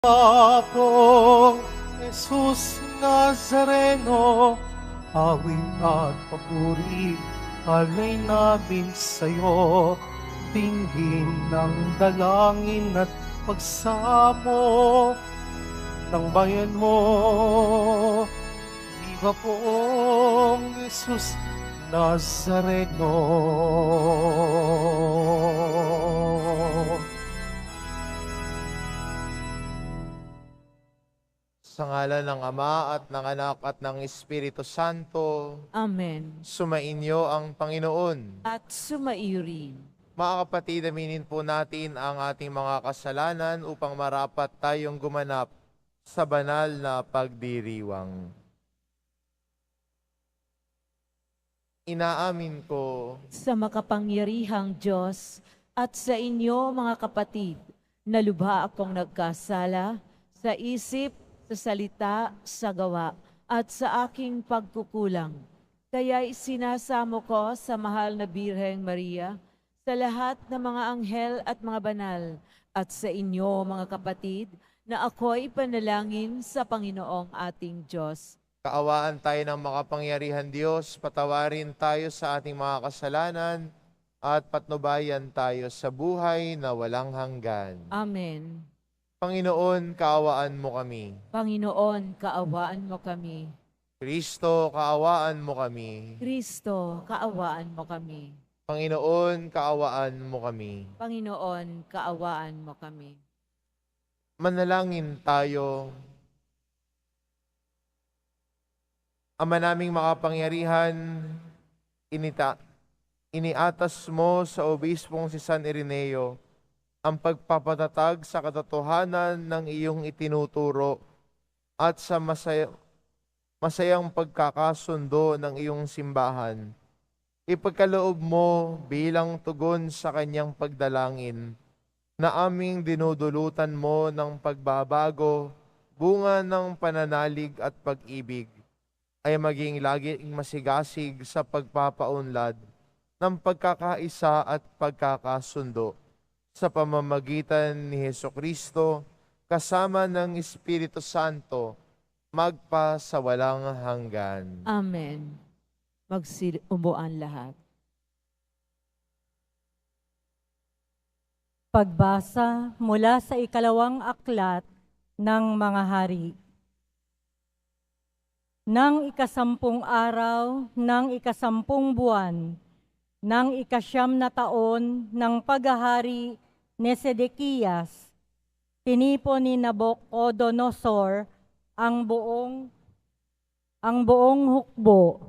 Pong Jesus Nazareno, awit at papuri, alay namin sa'yo. Tingin ng dalangin at pagsamo ng bayan mo. Viva Pong Jesus Nazareno. Sa ngalan ng Ama at ng Anak at ng Espiritu Santo, Amen. sumainyo ang Panginoon. At sumairi. Mga kapatid, aminin po natin ang ating mga kasalanan upang marapat tayong gumanap sa banal na pagdiriwang. Inaamin ko Sa makapangyarihang Diyos at sa inyo mga kapatid, na lubha akong nagkasala sa isip, sa salita, sa gawa, at sa aking pagkukulang. Kaya isinasamo ko sa mahal na Birheng Maria, sa lahat ng mga anghel at mga banal, at sa inyo mga kapatid, na ako'y panalangin sa Panginoong ating Diyos. kaawaan tayo ng makapangyarihan Diyos, patawarin tayo sa ating mga kasalanan, at patnubayan tayo sa buhay na walang hanggan. Amen. Panginoon, kaawaan mo kami. Panginoon, kaawaan mo kami. Kristo, kaawaan mo kami. Kristo, kaawaan mo kami. Panginoon, kaawaan mo kami. Panginoon, kaawaan mo kami. Manalangin tayo. Ama naming makapangyarihan, iniatas mo sa obispong si San Ireneo ang pagpapatatag sa katotohanan ng iyong itinuturo at sa masayang pagkakasundo ng iyong simbahan. Ipagkaloob mo bilang tugon sa kanyang pagdalangin na aming dinudulutan mo ng pagbabago, bunga ng pananalig at pag-ibig, ay maging laging masigasig sa pagpapaunlad ng pagkakaisa at pagkakasundo sa pamamagitan ni Hesukristo kasama ng Espiritu Santo magpa sa walang hanggan. Amen. Umuan lahat. Pagbasa mula sa ikalawang aklat ng mga hari. Nang ikasampung araw, ng ikasampung buwan, ng ikasyam na taon ng paghahari ni Sedekiyas, tinipon ni Nabucodonosor ang buong hukbo.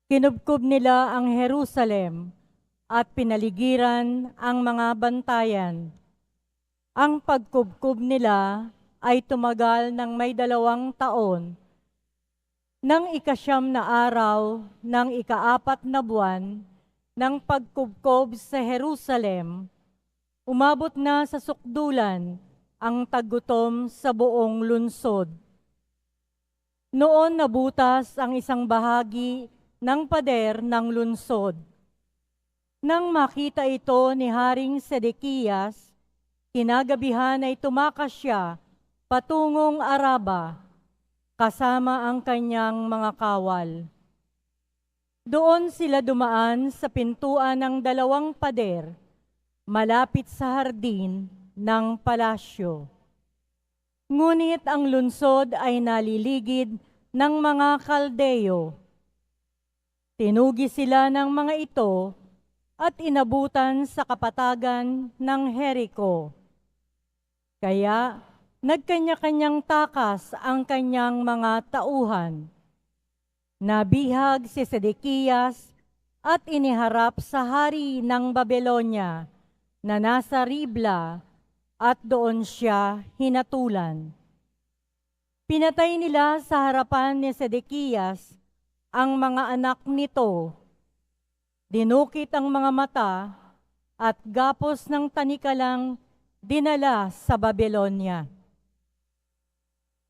Kinubkob nila ang Jerusalem at pinaligiran ang mga bantayan. Ang pagkubkob nila ay tumagal ng may 2 taon. Nang ikasyam na araw, ng ikaapat na buwan, ng pagkubkob sa Jerusalem, umabot na sa sukdulan ang taggutom sa buong lunsod. Noon nabutas ang isang bahagi ng pader ng lunsod. Nang makita ito ni Haring Sedekiyas, kinagabihan ay tumakas siya patungong Araba, kasama ang kanyang mga kawal. Doon sila dumaan sa pintuan ng 2 pader, malapit sa hardin ng palasyo. Ngunit ang lunsod ay naliligid ng mga Kaldeo. Tinugi sila ng mga ito at inabutan sa kapatagan ng Jericho. Kaya nagkanya-kanyang takas ang kanyang mga tauhan. Nabihag si Sedekiyas at iniharap sa hari ng Babylonia na nasa Ribla at doon siya hinatulan. Pinatay nila sa harapan ni Sedekiyas ang mga anak nito. Dinukit ang mga mata at gapos ng tanikalang dinala sa Babylonia.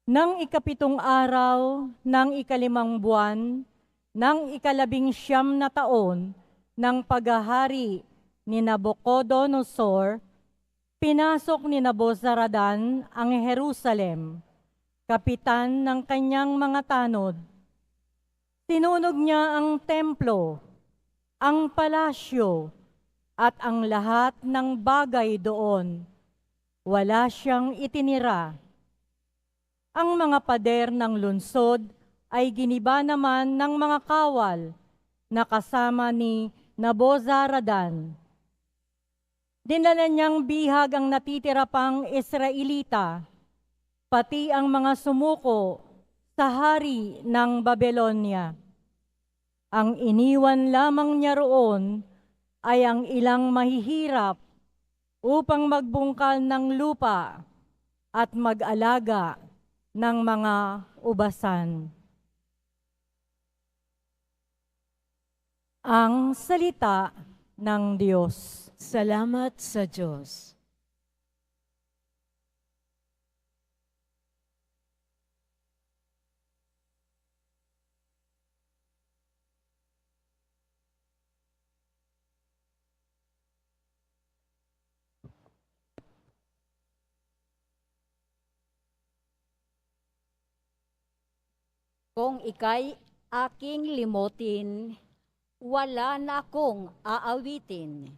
Nang ikapitong araw, ng ikalimang buwan, ng 19 na taon ng paghahari ni Nabucodonosor, Pinasok ni Nabozaradan ang Jerusalem, kapitan ng kanyang mga tanod. Sinunog niya ang templo, ang palasyo, at ang lahat ng bagay doon. Wala siyang itinira. Ang mga pader ng lungsod ay giniba naman ng mga kawal na kasama ni Nabozaradan. Dinala niyang bihag ang natitira pang Israelita, pati ang mga sumuko sa hari ng Babylonia. Ang iniwan lamang niya roon ay ang ilang mahihirap upang magbungkal ng lupa at mag-alaga ng mga ubasan. Ang salita ng Diyos. Salamat sa Diyos. Kung ika'y aking limutin, wala na akong aawitin.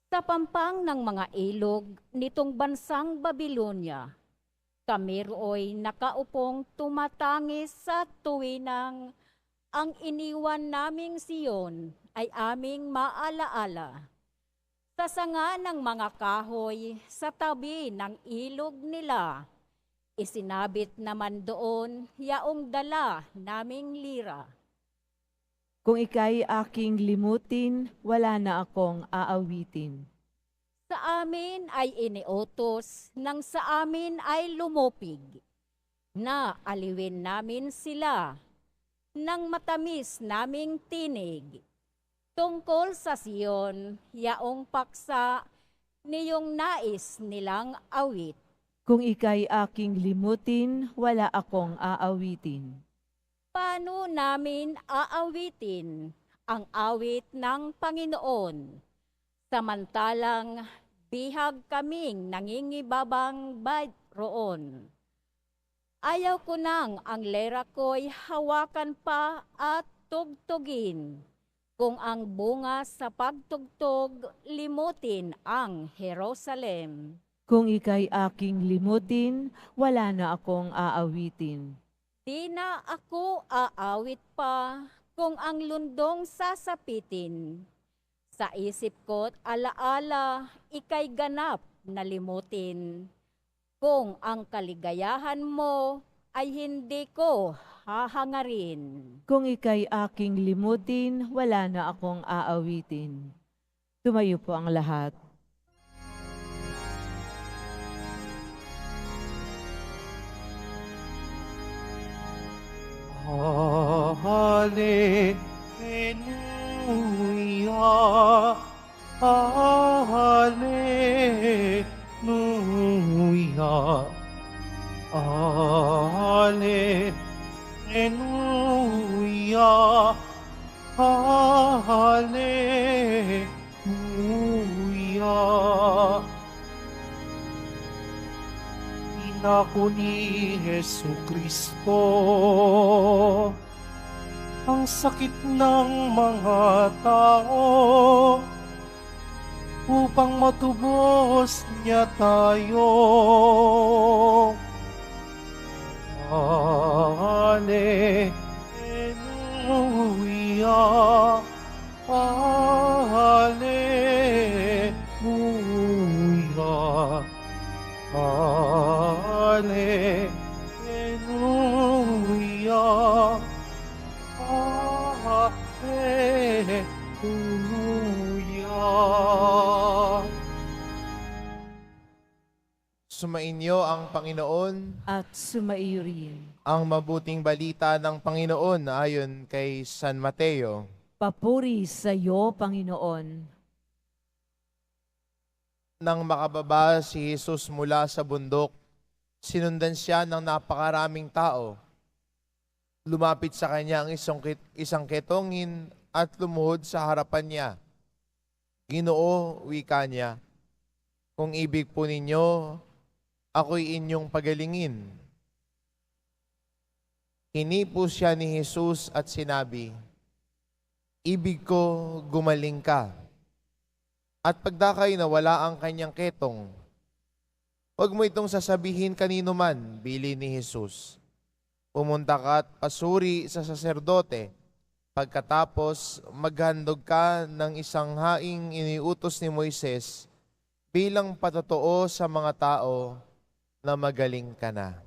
Sa pampang ng mga ilog nitong bansang Babylonia, kami rooy nakaupong tumatangis sa tuwinang ang iniwan naming Siyon ay aming maalaala. Sa sanga ng mga kahoy sa tabi ng ilog nila, isinabit naman doon yaong dala naming lira. Kung ika'y aking limutin, wala na akong aawitin. Sa amin ay iniutos nang sa amin ay lumupig, na aliwin namin sila ng matamis naming tinig. Tungkol sa Siyon, yaong paksa niyong nais nilang awit. Kung ika'y aking limutin, wala akong aawitin. Paano namin aawitin ang awit ng Panginoon? Samantalang bihag kaming nangingibabang roon. Ayaw ko nang ang lera ko'y hawakan pa at tugtugin. Kung ang bunga sa pagtugtog, limutin ang Jerusalem. Kung ika'y aking limutin, wala na akong aawitin. Di na ako aawit pa kung ang lundong sasapitin. Sa isip ko't alaala, ika'y ganap na limutin. Kung ang kaligayahan mo ay hindi ko hahangarin. Kung ika'y aking limutin, wala na akong aawitin. Tumayo po ang lahat. Hallelujah, Hallelujah, Hallelujah, Hallelujah. Inako ni Jesucristo ang sakit ng mga tao upang matubos niya tayo. Hallelujah, Hallelujah, Hallelujah, Hallelujah. Sumainyo ang Panginoon. At sumaiyo rin. Ang mabuting balita ng Panginoon ayon kay San Mateo. Papuri sa iyo, Panginoon. Nang makababa si Jesus mula sa bundok, sinundan siya ng napakaraming tao. Lumapit sa kanya ang isang ketongin at lumuhod sa harapan niya. Ginoo, wika niya, kung ibig po ninyo, ako'y inyong pagalingin. Hinipo siya ni Jesus at sinabi, ibig ko, gumaling ka. At pagdakay na wala ang kanyang ketong, huwag mo itong sasabihin kanino man, bili ni Jesus. Pumunta ka at pasuri sa saserdote. Pagkatapos, maghandog ka ng isang haing iniutos ni Moises bilang patotoo sa mga tao na magaling ka na.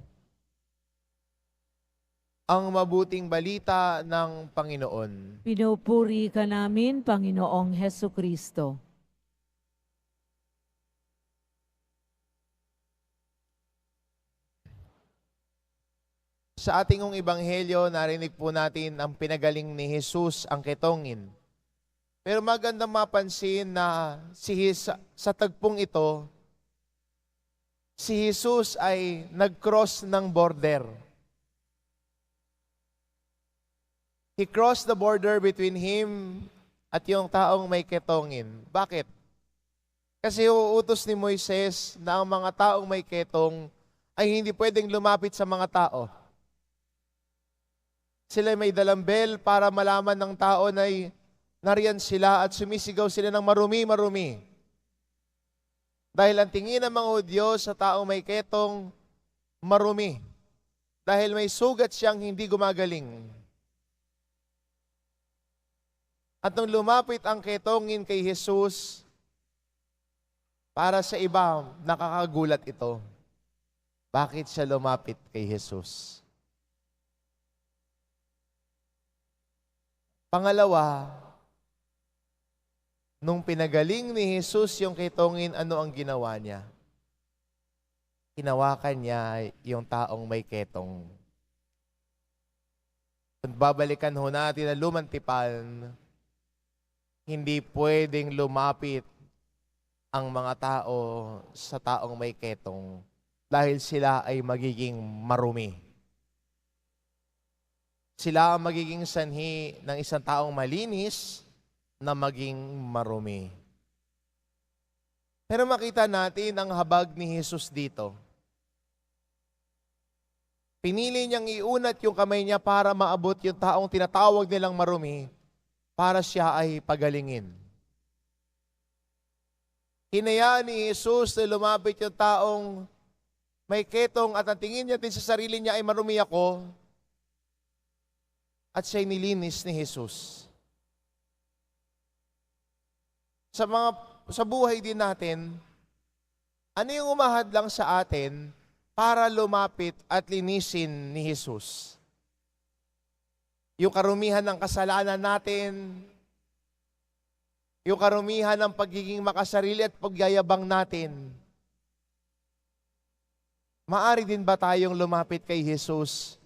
Ang mabuting balita ng Panginoon. Pinupuri ka namin, Panginoong Heso Kristo. Sa ating ebanghelyo, narinig po natin ang pinagaling ni Jesus ang ketongin. Pero magandang mapansin na sa tagpong ito, si Jesus ay nag-cross ng border. He crossed the border between him at yung taong may ketongin. Bakit? Kasi uutos ni Moises na ang mga taong may ketong ay hindi pwedeng lumapit sa mga tao. Sila may dalang bell para malaman ng tao na nariyan sila at sumisigaw sila ng marumi-marumi. Dahil ang tingin ng mga Hudyo sa taong may ketong, marumi. Dahil may sugat siyang hindi gumagaling. At nung lumapit ang ketongin kay Jesus, para sa iba, nakakagulat ito. Bakit siya lumapit kay Jesus? Pangalawa, nung pinagaling ni Jesus yung ketongin, ano ang ginawa niya? Hinawakan niya yung taong may ketong. Kung babalikan ho natin na lumang tipan, hindi pwedeng lumapit ang mga tao sa taong may ketong dahil sila ay magiging marumi. Sila ang magiging sanhi ng isang taong malinis na maging marumi. Pero makita natin ang habag ni Jesus dito. Pinili niyang iunat yung kamay niya para maabot yung taong tinatawag nilang marumi para siya ay pagalingin. Hinayaan ni Jesus na lumapit yung taong may ketong at ang tingin niya din sa sarili niya ay marumi ako, at siya'y nilinis ni Jesus. Sa buhay din natin, ano yung umahad lang sa atin para lumapit at linisin ni Jesus? Yung karumihan ng kasalanan natin, yung karumihan ng pagiging makasarili at pagyayabang natin. Maari din ba tayong lumapit kay Jesus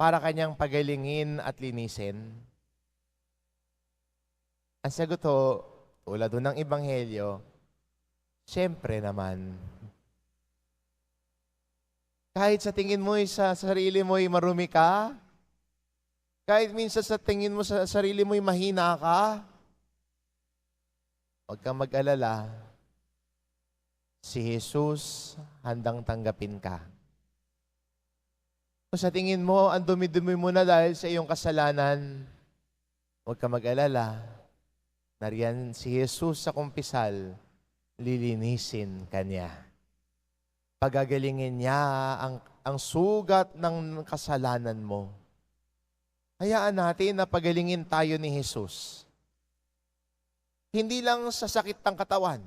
para kanyang pagalingin at linisin? Ang sagot ho, tulad ng Ebanghelyo, siyempre naman. Kahit sa tingin mo sa sarili mo'y marumi ka, kahit minsan sa tingin mo sa sarili mo'y mahina ka, huwag kang mag-alala. Si Jesus handang tanggapin ka. Kung sa tingin mo, ang dumi-dumi mo na dahil sa iyong kasalanan, huwag ka mag-alala. Nariyan si Jesus sa kumpisal, lilinisin ka niya. Pagagalingin niya ang sugat ng kasalanan mo. Hayaan natin na pagalingin tayo ni Jesus. Hindi lang sa sakit ng katawan,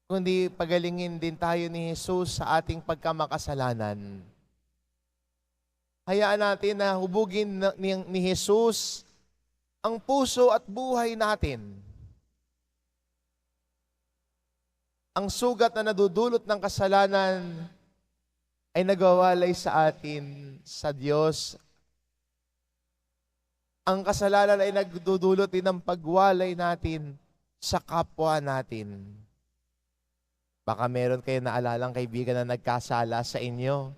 kundi pagalingin din tayo ni Jesus sa ating pagkamakasalanan. Hayaan natin na hubugin ni Jesus ang puso at buhay natin. Ang sugat na nadudulot ng kasalanan ay nagwawalay sa atin sa Diyos. Ang kasalanan ay nagdudulot din ng pagwalay natin sa kapwa natin. Baka meron kayo naalalang kaibigan na nagkasala sa inyo.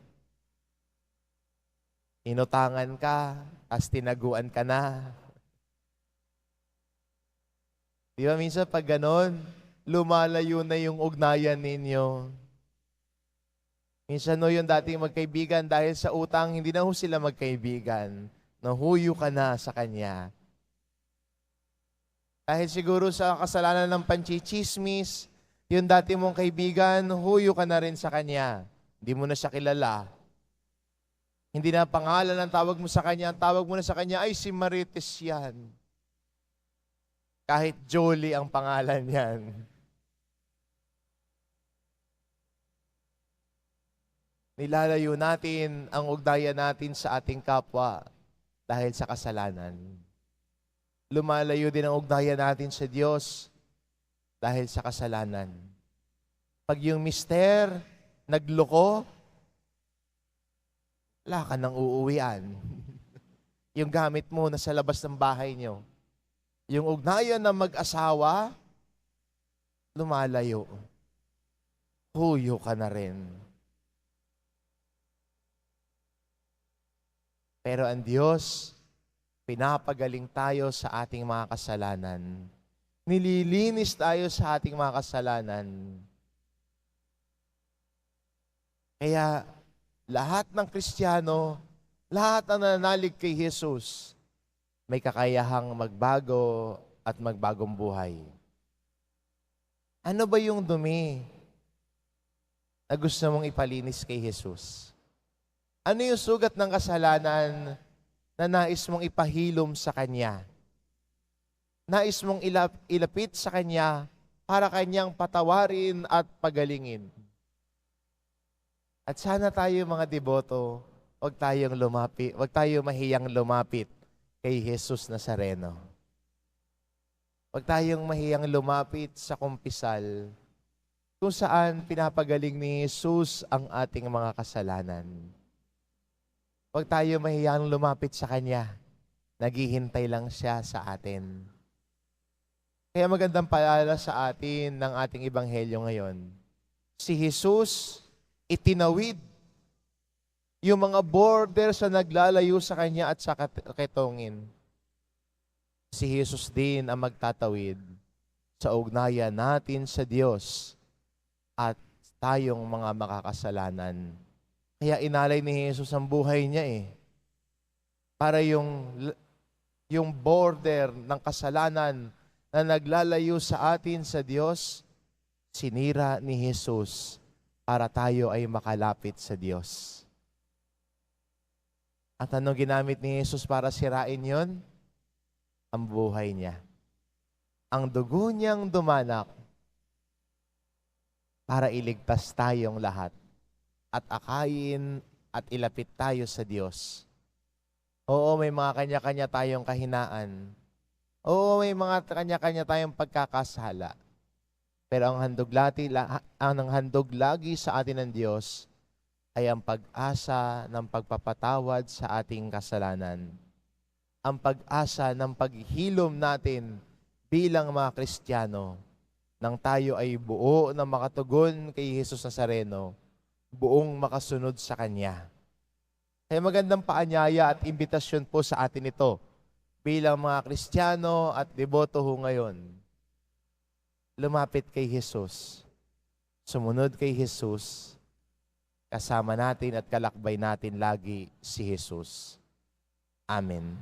Inutangan ka, tas tinaguan ka na. Di ba minsan pag ganon, lumalayo na yung ugnayan ninyo. Minsan no, yung dating magkaibigan dahil sa utang, hindi na ho sila magkaibigan. Nahuyo ka na sa kanya. Dahil siguro sa kasalanan ng panchichismis, yung dati mong kaibigan, huyo ka na rin sa kanya. Hindi mo na siya kilala. Hindi na pangalan ang tawag mo sa kanya. Ang tawag mo na sa kanya, ay si Marites yan. Kahit Jolie ang pangalan yan. Nilalayo natin ang ugnayan natin sa ating kapwa dahil sa kasalanan. Lumalayo din ang ugnayan natin sa Diyos dahil sa kasalanan. Pag yung mister nagloko, wala ka nang uuwian. Yung gamit mo nasa labas ng bahay nyo. Yung ugnayan ng mag-asawa, lumalayo. Huyo ka na rin. Pero ang Diyos, pinapagaling tayo sa ating mga kasalanan. Nililinis tayo sa ating mga kasalanan. Kaya lahat ng Kristiyano, lahat ang nananalig kay Jesus, may kakayahang magbago at magbagong buhay. Ano ba yung dumi na gusto mong ipalinis kay Jesus? Ano yung sugat ng kasalanan na nais mong ipahilom sa Kanya? Nais mong ilapit sa Kanya para Kanyang patawarin at pagalingin. At sana tayo mga deboto, huwag tayo mahiyang lumapit kay Jesus Nazareno. Huwag tayong mahiyang lumapit sa kumpisal kung saan pinapagaling ni Jesus ang ating mga kasalanan. Huwag tayo mahiyang lumapit sa Kanya. Naghihintay lang siya sa atin. Kaya magandang paalala sa atin ng ating ebanghelyo ngayon. Si Jesus, itinawid yung mga borders na naglalayo sa Kanya at sa ketongin. Si Jesus din ang magtatawid sa ugnayan natin sa Diyos at tayong mga makakasalanan. Kaya inalay ni Jesus ang buhay niya para yung border ng kasalanan na naglalayo sa atin sa Diyos, sinira ni Jesus para tayo ay makalapit sa Diyos. At anong ginamit ni Jesus para sirain yon? Ang buhay niya. Ang dugo niyang dumanak para iligtas tayong lahat at akayin at ilapit tayo sa Diyos. Oo, may mga kanya-kanya tayong kahinaan. Oo, may mga kanya-kanya tayong pagkakasala. Pero ang handog lagi sa atin ng Diyos ay ang pag-asa ng pagpapatawad sa ating kasalanan. Ang pag-asa ng paghilom natin bilang mga Kristiyano nang tayo ay buo na makatugon kay Jesus Nazareno, buong makasunod sa Kanya. Kaya magandang paanyaya at imbitasyon po sa atin ito bilang mga Kristiyano at deboto ho ngayon. Lumapit kay Jesus. Sumunod kay Jesus. Kasama natin at kalakbay natin lagi si Jesus. Amen.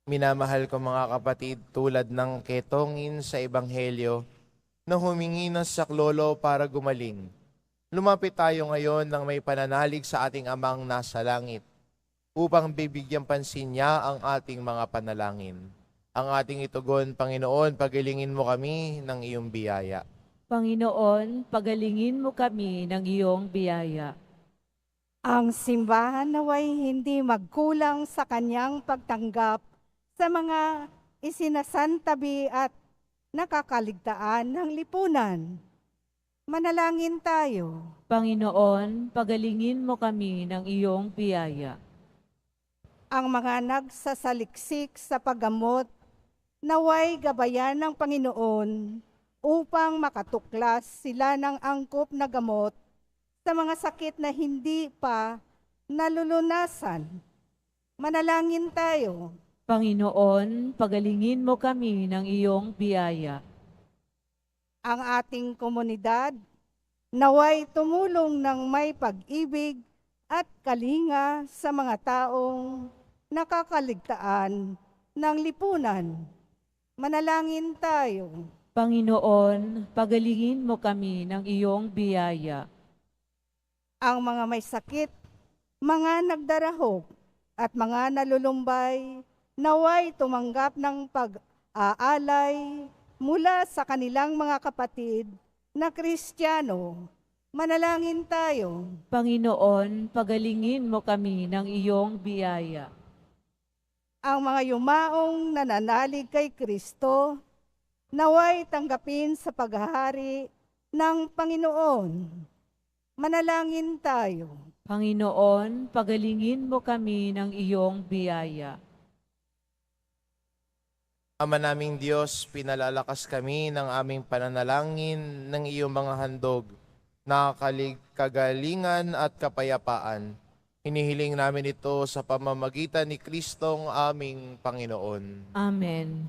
Minamahal ko mga kapatid, tulad ng ketongin sa Ebanghelyo na humingi ng saklolo para gumaling. Lumapit tayo ngayon ng may pananalig sa ating Amang nasa langit upang bibigyan pansin niya ang ating mga panalangin. Ang ating itugon, Panginoon, pagalingin mo kami ng iyong biyaya. Panginoon, pagalingin mo kami ng iyong biyaya. Ang simbahan naway hindi magkulang sa kanyang pagtanggap sa mga isinasantabi at nakakaligtaan ng lipunan. Manalangin tayo. Panginoon, pagalingin mo kami ng iyong biyaya. Ang mga nagsasaliksik sa paggamot naway gabayan ng Panginoon upang makatuklas sila ng angkop na gamot sa mga sakit na hindi pa nalulunasan. Manalangin tayo. Panginoon, pagalingin mo kami ng iyong biyaya. Ang ating komunidad naway tumulong ng may pag-ibig at kalinga sa mga taong nakakaligtaan ng lipunan. Manalangin tayo. Panginoon, pagalingin mo kami ng iyong biyaya. Ang mga may sakit, mga nagdarahog, at mga nalulumbay, naway tumanggap ng pag-aalay mula sa kanilang mga kapatid na Kristiyano. Manalangin tayo. Panginoon, pagalingin mo kami ng iyong biyaya. Ang mga yumaong nananalig kay Kristo, naway tanggapin sa paghahari ng Panginoon. Manalangin tayo. Panginoon, pagalingin mo kami ng iyong biyaya. Ama naming Diyos, pinalalakas kami ng aming pananalangin ng iyong mga handog na kagalingan at kapayapaan. Hinihiling namin ito sa pamamagitan ni Kristong aming Panginoon. Amen.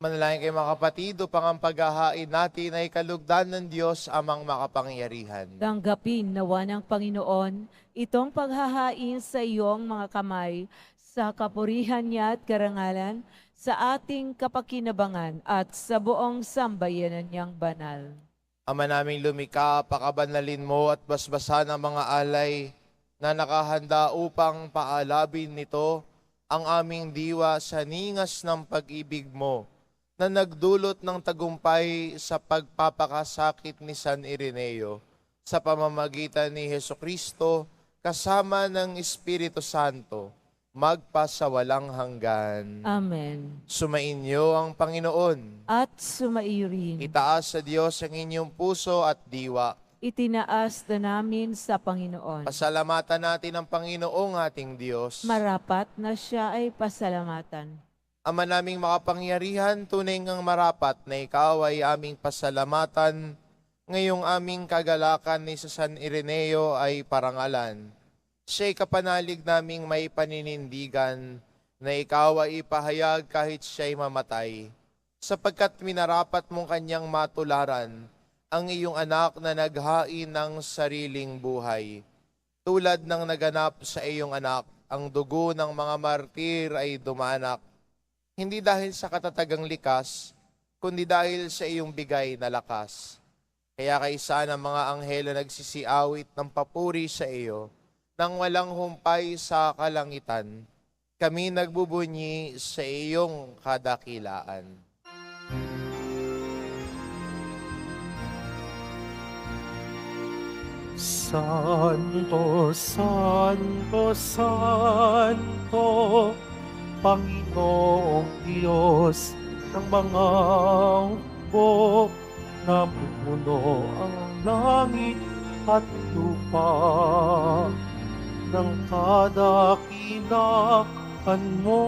Manalangin kayo mga kapatid upang ang paghahain natin ay kalugdan ng Diyos amang makapangyarihan. Tanggapin nawa ng Panginoon itong paghahain sa iyong mga kamay sa kapurihan niya at karangalan sa ating kapakinabangan at sa buong sambayanan niyang banal. Ama naming lumikha, pakabanalin mo at basbasan ang mga alay na nakahanda upang paalabin nito ang aming diwa sa ningas ng pag-ibig mo na nagdulot ng tagumpay sa pagpapakasakit ni San Ireneo sa pamamagitan ni Hesukristo kasama ng Espiritu Santo, magpasawalang hanggan. Amen. Sumainyo ang Panginoon. At sumaiyo rin. Itaas sa Diyos ang inyong puso at diwa. Itinaas na namin sa Panginoon. Pasalamatan natin ang Panginoong ating Diyos. Marapat na siya ay pasalamatan. Ama naming makapangyarihan, tunay ngang marapat na ikaw ay aming pasalamatan. Ngayong aming kagalakan ni sa San Ireneo ay parangalan. Siya'y kapanalig naming may paninindigan na ikaw ay ipahayag kahit siya'y mamatay. Sapagkat minarapat mong kanyang matularan ang iyong anak na naghain ng sariling buhay. Tulad ng naganap sa iyong anak, ang dugo ng mga martir ay dumanak. Hindi dahil sa katatagang likas, kundi dahil sa iyong bigay na lakas. Kaya kaisa ng mga anghel na nagsisiawit ng papuri sa iyo, nang walang humpay sa kalangitan, kami nagbubunyi sa iyong kadakilaan. Santo, Santo, Santo, Panginoong Diyos ng mga hukbo, napupuno ang langit at lupa ng kadakilaan mo.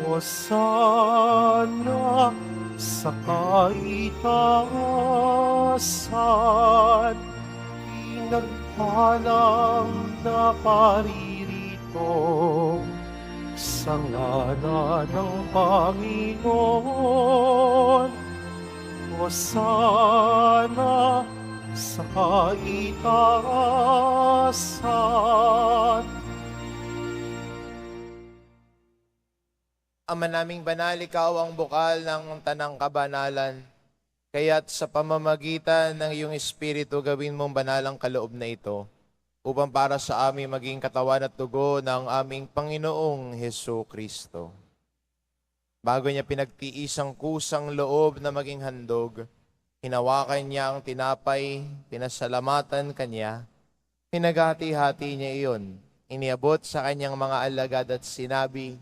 Hosana sa kaitaasan, pinagpalang na paririto sa ngala ng Panginoon. Hosana sa kaitaasan. Ama naming banal, ikaw ang bukal ng tanang kabanalan. Kaya't sa pamamagitan ng iyong Espiritu, gawin mong banal ang kaloob na ito, upang para sa amin maging katawan at dugo ng aming Panginoong Hesu Kristo. Bago niya pinagtiis ang kusang loob na maging handog, hinawakan niya ang tinapay, pinasalamatan kanya, pinaghati-hati niya iyon, iniabot sa kanyang mga alagad at sinabi,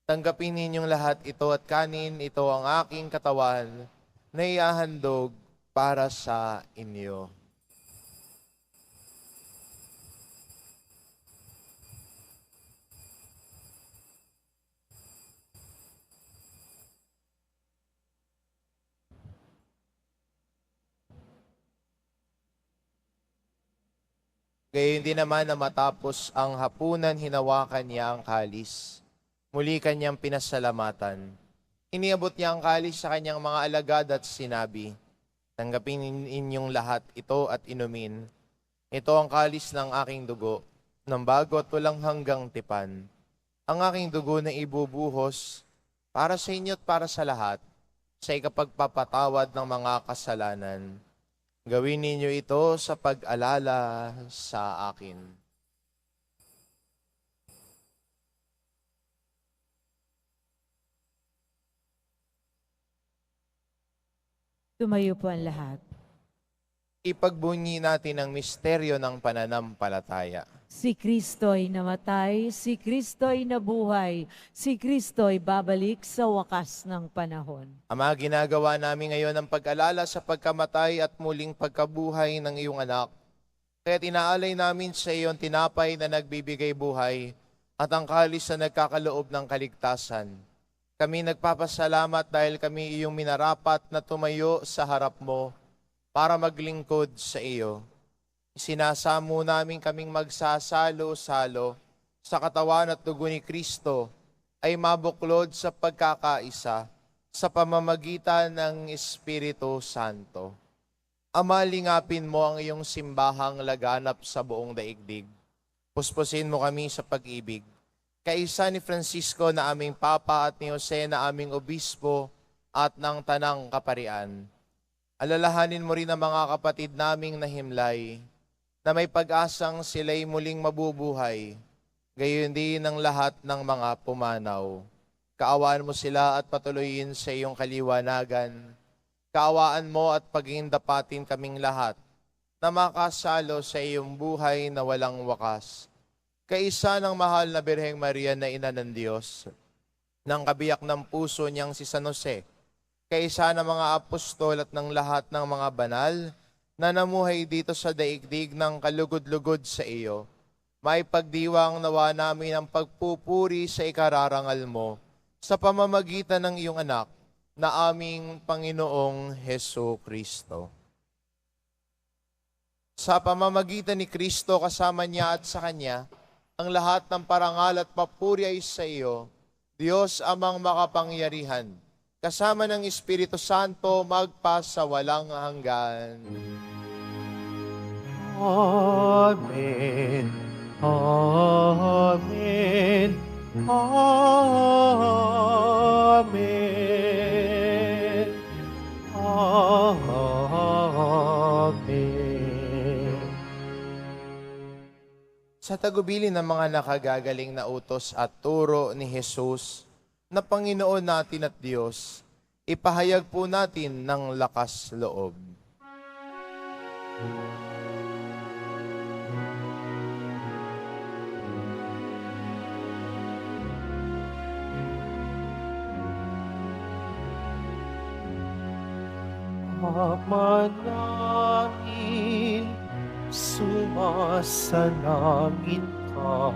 "Tanggapin ninyong lahat ito at kanin, ito ang aking katawan na iahandog para sa inyo." Gayon din naman na matapos ang hapunan, hinawakan niya ang kalis. Muli kanyang pinasalamatan. Iniabot niya ang kalis sa kanyang mga alagad at sinabi, "Tanggapin inyong lahat ito at inumin. Ito ang kalis ng aking dugo, ng bago at walang hanggang tipan. Ang aking dugo na ibubuhos para sa inyo at para sa lahat, sa ikapagpapatawad ng mga kasalanan. Gawin ninyo ito sa pag-alala sa akin." Tumayo po ang lahat. Ipagbunyi natin ang misteryo ng pananampalataya. Si Kristo'y namatay, si Kristo'y nabuhay, si Kristo'y babalik sa wakas ng panahon. Ama, ginagawa namin ngayon ang pag-alala sa pagkamatay at muling pagkabuhay ng iyong anak. Kaya inaalay namin sa iyo ang tinapay na nagbibigay buhay at ang kalis na nagkakaloob ng kaligtasan. Kami nagpapasalamat dahil kami iyong minarapat na tumayo sa harap mo para maglingkod sa iyo. Sinasamo namin kaming magsasalo-salo sa katawan at dugo ni Kristo ay mabuklod sa pagkakaisa sa pamamagitan ng Espiritu Santo. Ama, lingapin mo ang iyong simbahang laganap sa buong daigdig. Puspusin mo kami sa pag-ibig. Kaisa ni Francisco na aming Papa at ni Jose na aming Obispo at ng Tanang Kaparian. Alalahanin mo rin ang mga kapatid naming nahimlay na may pag-asang sila'y muling mabubuhay, gayon din ang lahat ng mga pumanaw. Kaawaan mo sila at patuloyin sa iyong kaliwanagan. Kaawaan mo at pagindapatin kaming lahat na makasalo sa iyong buhay na walang wakas. Kaisa ng mahal na Birheng Maria na Ina ng Diyos, ng kabiyak ng puso niyang si San Jose, kaisa ng mga apostol at ng lahat ng mga banal na namuhay dito sa daigdig ng kalugod-lugod sa iyo, may pagdiwang nawa namin ang pagpupuri sa ikararangal mo sa pamamagitan ng iyong anak na aming Panginoong Hesu Kristo. Sa pamamagitan ni Kristo, kasama niya at sa Kanya, ang lahat ng parangal at papuri ay sa iyo, Diyos amang makapangyarihan, kasama ng Espiritu Santo magpasawalang hanggan. Amen. Amen. Amen. Amen. Sa tagubilin ng mga nakagagaling na utos at turo ni Jesus na Panginoon natin at Diyos, ipahayag po natin ng lakas loob. Manangin, sumasalangit ka,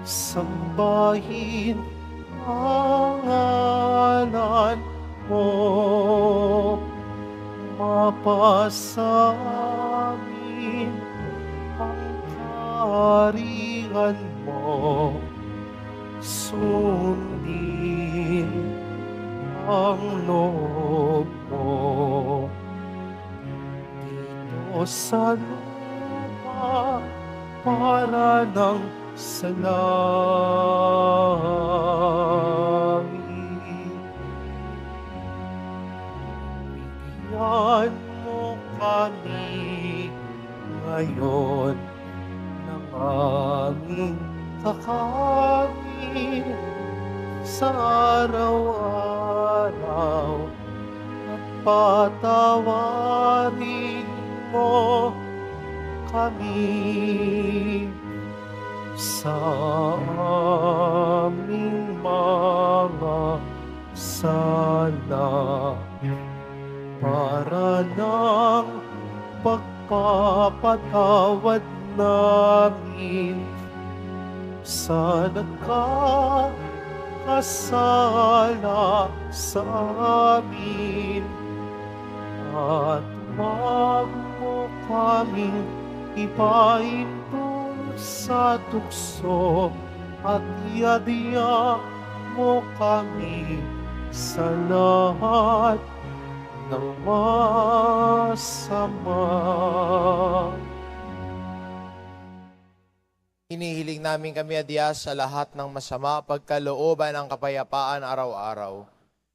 sambahin ang ngalan mo, mapasamin ang kaharian mo, sundin ang loob mo. Dito sa lupa para ng sa langit. Bigyan mo kami ngayon ng aming kakanin sa araw-araw, at patawarin mo kami sa aming mga sala, para ng pagpapatawad namin sa nagkakasala sa amin, at huwag mo kaming ipahinto sa tukso, at iadya mo kami sa lahat ng masama. Hinihiling namin kami adya sa lahat ng masama, pagkalooban ng kapayapaan araw-araw.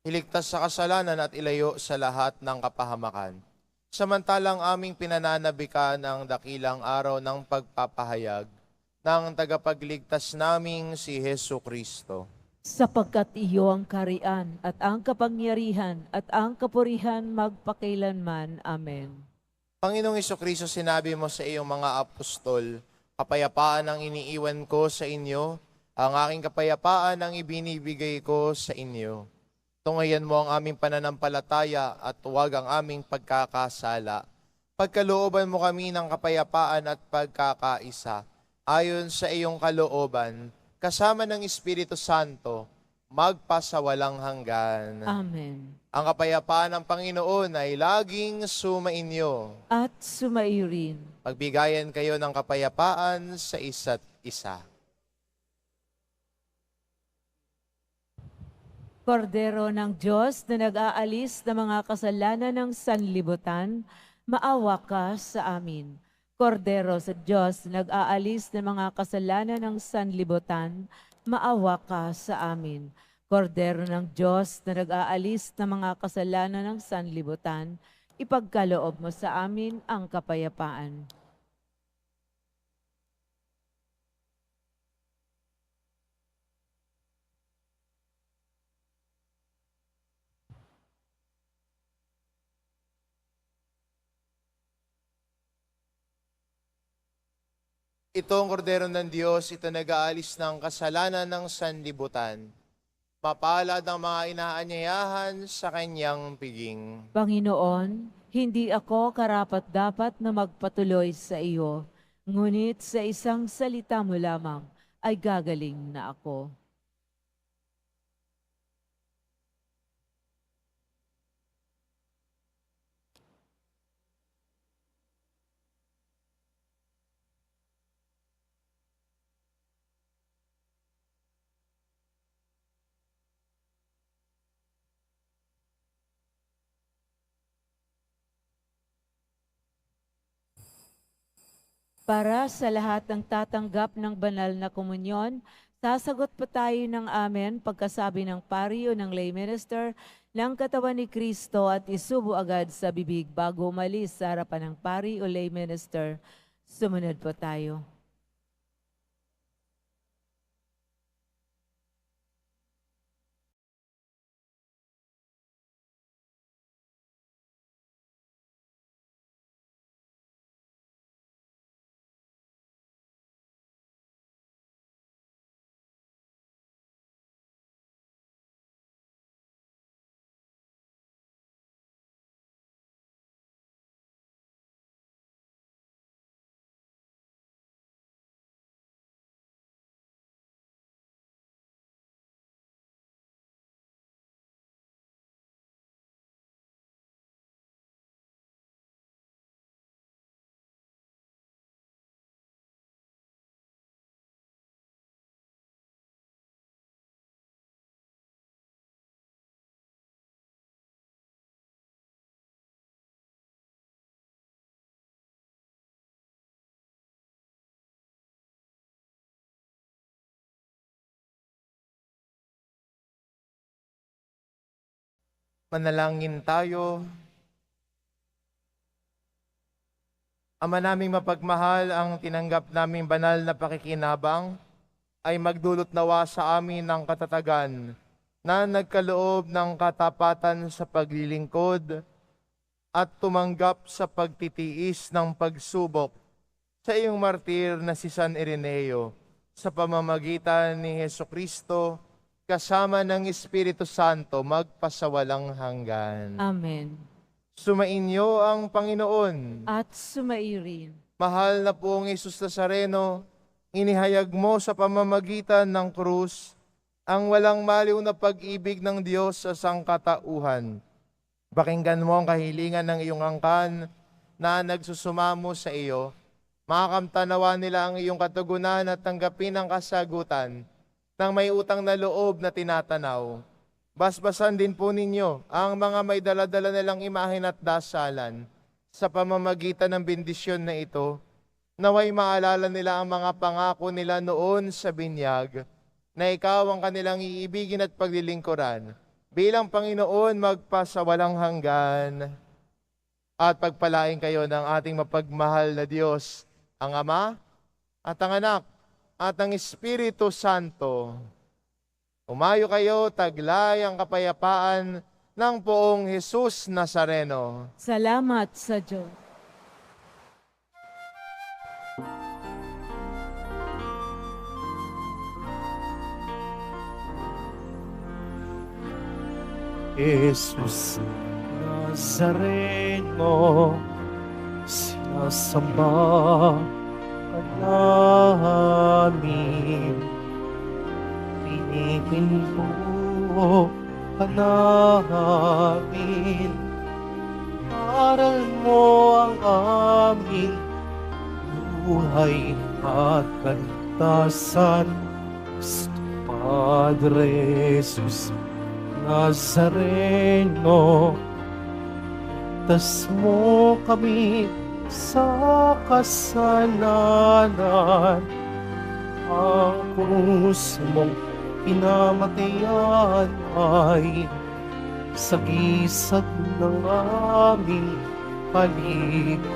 Iligtas sa kasalanan at ilayo sa lahat ng kapahamakan. Samantalang aming pinananabikan ang dakilang araw ng pagpapahayag ng tagapagligtas naming si Hesu Kristo. Sapagkat iyo ang karian at ang kapangyarihan at ang kapurihan magpakailanman. Amen. Panginoong Kristo, sinabi mo sa iyong mga apostol, kapayapaan ang iniiwan ko sa inyo, ang aking kapayapaan ang ibinibigay ko sa inyo. Tungayan mo ang aming pananampalataya at huwag ang aming pagkakasala. Pagkalooban mo kami ng kapayapaan at pagkakaisa, ayon sa iyong kalooban, kasama ng Espiritu Santo, magpasawalang hanggan. Amen. Ang kapayapaan ng Panginoon ay laging sumainyo. At sumaiyo rin. Pagbigayan kayo ng kapayapaan sa isa't isa. Kordero ng Diyos na nag-aalis ng mga kasalanan ng sanlibutan, maawa ka sa amin. Kordero sa Diyos na nag-aalis ng mga kasalanan ng sanlibutan, maawa ka sa amin. Kordero ng Diyos na nag-aalis ng mga kasalanan ng sanlibutan, ipagkaloob mo sa amin ang kapayapaan. Ito ang kordero ng Diyos, ito nag-aalis ng kasalanan ng sanlibutan. Mapalad ang mga inaanyayahan sa kanyang piging. Panginoon, hindi ako karapat-dapat na magpatuloy sa iyo, ngunit sa isang salita mo lamang ay gagaling na ako. Para sa lahat ng tatanggap ng banal na komunyon, sasagot pa tayo ng amen pagkasabi ng pari o ng lay minister ng katawan ni Kristo at isubo agad sa bibig bago umalis sa harapan ng pari o lay minister. Sumunod po tayo. Manalangin tayo. Ama naming mapagmahal, ang tinanggap naming banal na pakikinabang ay magdulot nawa sa amin ng katatagan na nagkaloob ng katapatan sa paglilingkod at tumanggap sa pagtitiis ng pagsubok sa iyong martir na si San Ireneo sa pamamagitan ni Hesukristo kasama ng Espiritu Santo magpasawalang hanggan. Amen. Sumainyo ang Panginoon. At sumairin. Mahal na poong Jesus Nazareno, inihayag mo sa pamamagitan ng krus ang walang maliw na pag-ibig ng Diyos sa sangkatauhan. Pakinggan mo ang kahilingan ng iyong angkan na nagsusumamo sa iyo. Makakamtanawa nila ang iyong katugunan at tanggapin ang kasagutan ng may utang na loob na tinatanaw. Basbasan din po ninyo ang mga may daladala nilang imahen at dasalan sa pamamagitan ng bendisyon na ito. Naway maalala nila ang mga pangako nila noon sa binyag na ikaw ang kanilang iibigin at paglilingkuran bilang Panginoon magpasawalang hanggan. At pagpalain kayo ng ating mapagmahal na Diyos, ang Ama at ang Anak at ang Espiritu Santo. Umayo kayo, taglay ang kapayapaan ng poong Jesus Nazareno. Salamat sa Diyos. Jesus Nazareno, sinasamba ka namin. Pinipinto ka namin. Aral mo ang aming buhay at kaligtasan. Padre Jesus Nazareno, ligtas mo kami sa kasalanan. Ang krus mong pinamatayan ay sagisag ng aming kaligtasan.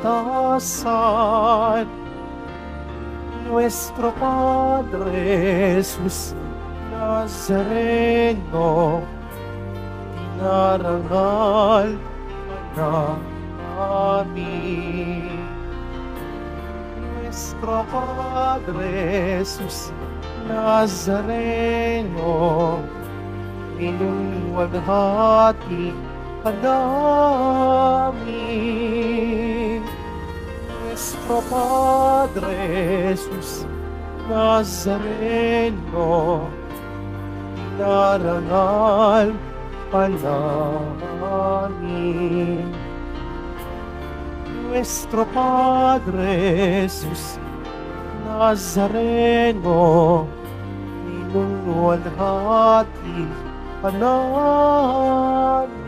Nuestro Padre Jesus Nazareno, dinarangal ka namin. Nuestro Padre Jesus Nazareno, minuwalhati ka namin. Nuestro Padre Jesus Nazareno, dinarangal ka namin. Nuestro Padre Jesus Nazareno, minuwalhati ka namin.